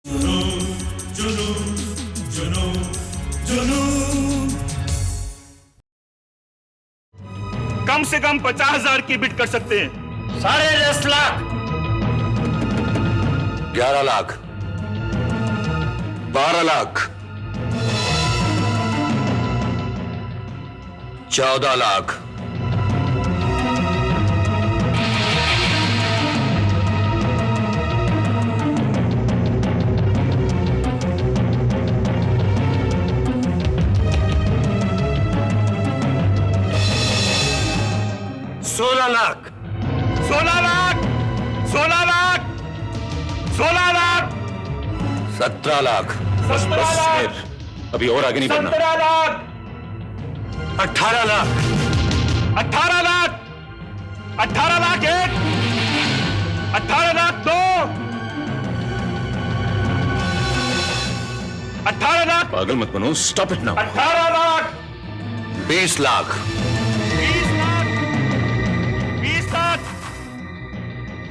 जुनून जुनून जुनून जुनून। कम से कम 50,000 की बिड कर सकते हैं। 10.5 लाख, 11 लाख, 12 लाख, 14 लाख, 16 लाख, 16 लाख, 16 लाख, 16 लाख, 17 लाख, 17 लाख, अभी और आगे नहीं बढ़ना। 17 लाख, 18 लाख, 18 लाख, 18 लाख एक, 18 लाख दो, 18 लाख, पागल मत बनो, stop it now. 18 lakh, 20 lakh, 20 lakh, 20 lakh,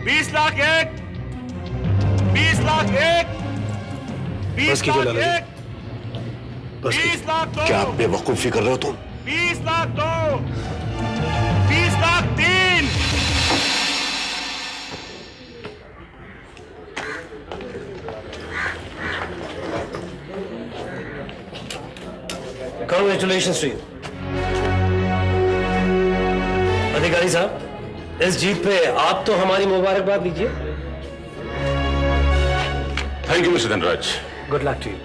20 lakh एक, 20 लाख एक, 20 कीजिए लाख लाला जी। एक, बस 20 लाख दो, क्या आप बेवकूफी कर रहे हो तुम? 20 लाख दो, 20 लाख तीन, Congratulations to you. अधिकारी साहब, इस जीत पे आप तो हमारी मुबारकबाद दीजिए। Thank you mister Dhanraj. Good luck to you.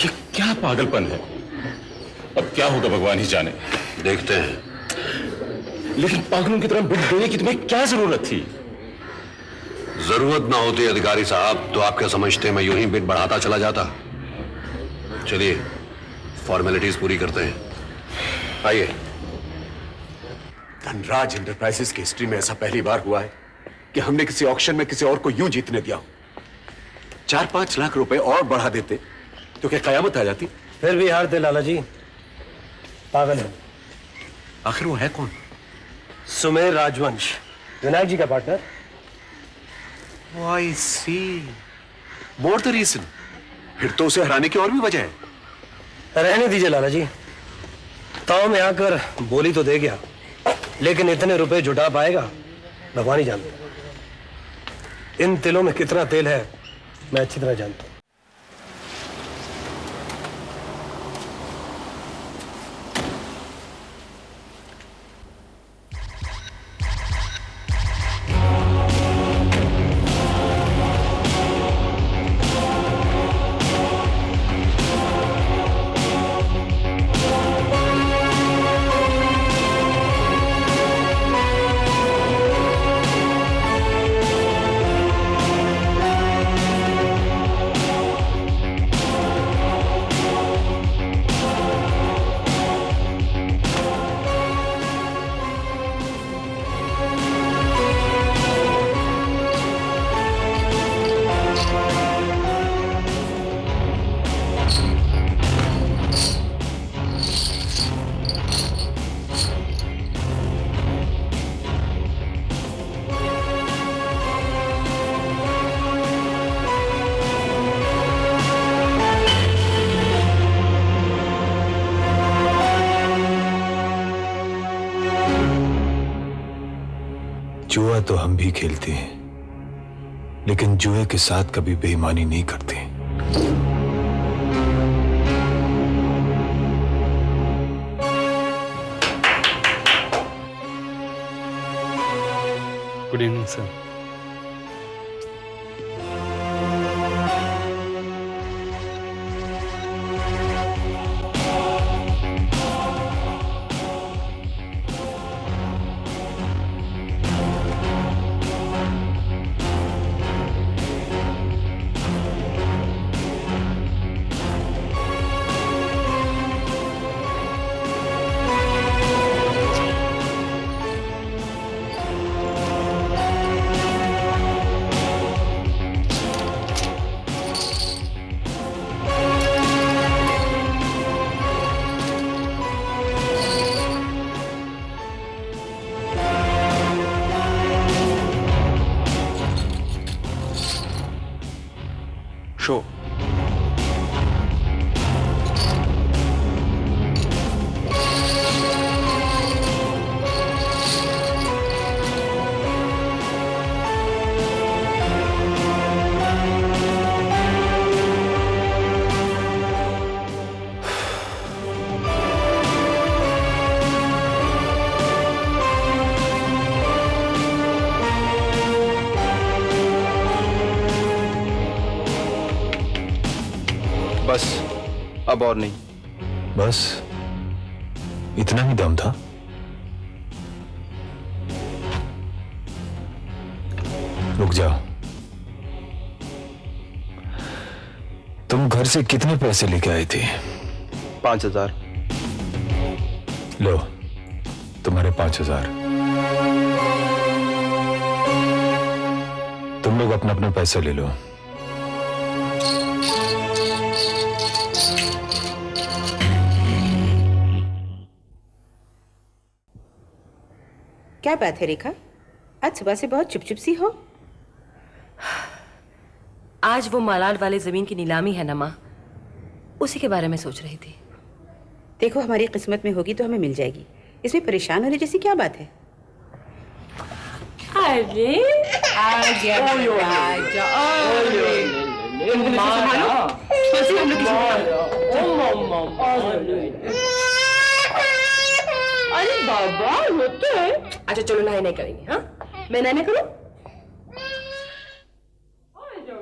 ये क्या पागलपन है? अब क्या होगा भगवान ही जाने। देखते हैं। लेकिन पागलों की तरह बिड देने की तुम्हें क्या जरूरत थी? जरूरत ना होती अधिकारी साहब तो आप क्या समझते मैं यूं ही बिड बढ़ाता चला जाता? चलिए फॉर्मेलिटीज पूरी करते हैं, आइए। धनराज इंटरप्राइजेस की हिस्ट्री में ऐसा पहली बार हुआ है कि हमने किसी ऑक्शन में किसी और को यूं जीतने दिया हो। 4-5 लाख रुपए और बढ़ा देते तो क्या कयामत आ जाती? फिर भी हारते लाला जी, पागल है। आखिर वो है कौन? सुमेर राजवंश, विनायक जी का partner. I see. More the reason. फिर तो उसे हराने की और भी वजह है। रहने दीजिए लाला जी, ताव में आकर बोली तो दे गया, लेकिन इतने रुपए जुटा पाएगा भगवान ही जानते। इन तिलों में कितना तेल है मैं अच्छी तरह जानता हूं। जुआ तो हम भी खेलते हैं, लेकिन जुए के साथ कभी बेईमानी नहीं करते। Good evening sir. अब और नहीं। बस इतना ही दम था? रुक जाओ। तुम घर से कितने पैसे लेके आए थे? 5,000। लो, तुम्हारे 5,000। तुम लोग अपना अपना पैसा ले लो। क्या बात है रेखा, आज सुबह से बहुत चुप चुप सी हो? आज वो मालाड वाले जमीन की नीलामी है ना माँ, उसी के बारे में सोच रही थी। देखो, हमारी किस्मत में होगी तो हमें मिल जाएगी, इसमें परेशान होने जैसी क्या बात है? अरे आ गया अरे बाबा रोते हैं। अच्छा चलो नहाए नहीं करेंगे। हाँ, मैं नहाने करूं?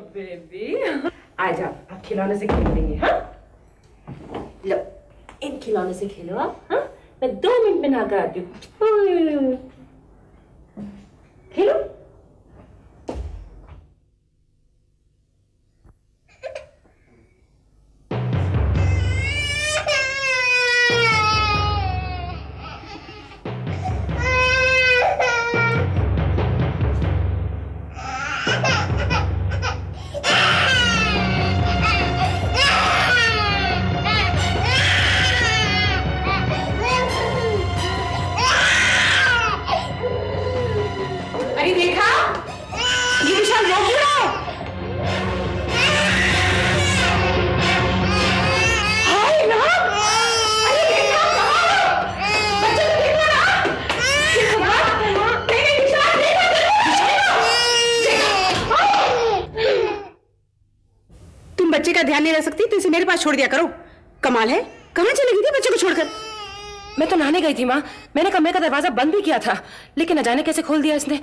बेबी आ जाओ, आप खिलौने से खेल लेंगे। हाँ लो, इन खिलौने से खेलो आप। हाँ, मैं 2 मिनट में नहा कर आती हूँ। खेलो। बच्चे का ध्यान नहीं रख सकती तो इसे मेरे पास छोड़ दिया करो। कमाल है, कहाँ चली गई थी बच्चे को छोड़कर? मैं तो नहाने गई थी माँ, मैंने कमरे का दरवाजा बंद भी किया था, लेकिन न जाने कैसे खोल दिया इसने।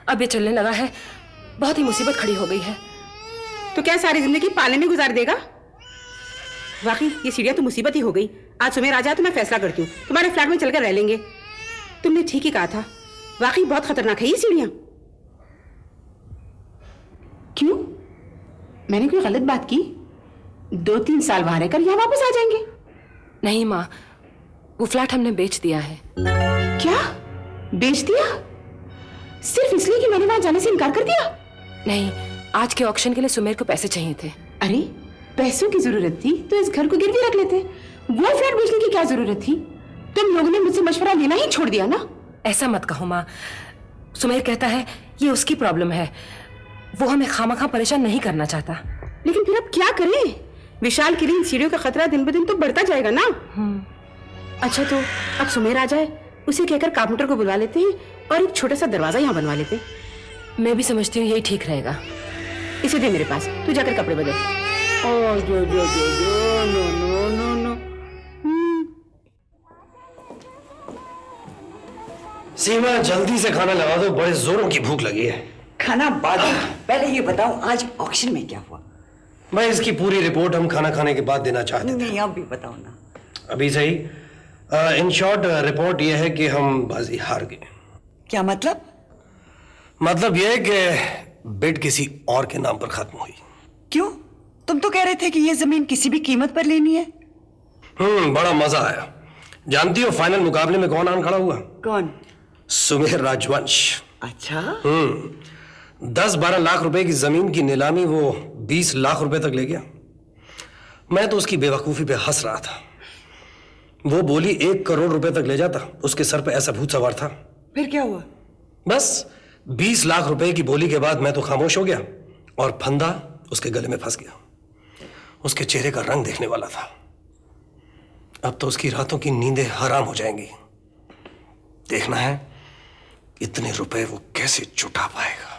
अब ये चलने लगा है, बहुत ही मुसीबत खड़ी हो गई है। तो क्या सारी जिंदगी पाले में गुजार देगा? वाकई ये सीढ़ियाँ तो मुसीबत ही हो गई। आज सुमेर आ जाए तो मैं फैसला करती हूँ, तुम्हारे फ्लैट में चलकर रह लेंगे। तुमने ठीक ही कहा था, वाकई बहुत खतरनाक है ये सीढ़ियाँ। क्यों, मैंने कोई गलत बात की? 2-3 साल वहां रहकर यहाँ वापस आ जाएंगे? नहीं माँ, वो फ्लैट हमने बेच दिया है। क्या बेच दिया? सिर्फ इसलिए कि मैंने वहां जाने से इनकार कर दिया? नहीं, आज के ऑक्शन के लिए सुमेर को पैसे चाहिए थे। अरे पैसों की जरूरत थी तो इस घर को गिरवी रख लेते, वो फ्लैट बेचने की क्या जरूरत थी? तुम लोगों ने मुझसे मशवरा लेना ही छोड़ दिया ना। ऐसा मत कहो माँ, सुमेर कहता है ये उसकी प्रॉब्लम है, वो हमें खामखा परेशान नहीं करना चाहता। लेकिन फिर अब क्या करें? विशाल के लिए इन सीढ़ियों का खतरा दिन ब दिन तो बढ़ता जाएगा ना। अच्छा तो अब सुमेर आ जाए, उसे कहकर कारपेंटर को बुलवा लेते हैं और एक छोटा सा दरवाजा यहाँ बनवा लेते हैं। मैं भी समझती हूँ यही ठीक रहेगा। इसे दे मेरे पास, तू जाकर कपड़े बदल। सीमा जल्दी से खाना लगा दो, बड़े जोरों की भूख लगी है। खाना बाद में, पहले ये बताओ आज ऑक्शन में क्या हुआ? मैं इसकी पूरी रिपोर्ट हम खाना खाने के बाद देना चाहते थे। नहीं अब भी बताओ ना। अभी सही। इन शॉर्ट रिपोर्ट यह है कि हम बाजी हार गए। क्या मतलब? मतलब यह है कि बिड किसी और के नाम पर खत्म हुई। क्यों? तुम तो कह रहे थे कि ये जमीन किसी भी कीमत पर लेनी है। बड़ा मजा आया। जानती हो फाइनल मुकाबले में कौन आन खड़ा हुआ? कौन? सुमेर राजवंश। अच्छा। 10-12 लाख रुपए की जमीन की नीलामी वो 20 लाख रुपए तक ले गया। मैं तो उसकी बेवकूफी पे हंस रहा था। वो बोली 1 करोड़ रुपए तक ले जाता, उसके सर पे ऐसा भूत सवार था। फिर क्या हुआ? बस 20 लाख रुपए की बोली के बाद मैं तो खामोश हो गया और फंदा उसके गले में फंस गया। उसके चेहरे का रंग देखने वाला था। अब तो उसकी रातों की नींदें हराम हो जाएंगी। देखना है इतने रुपए वो कैसे जुटा पाएगा।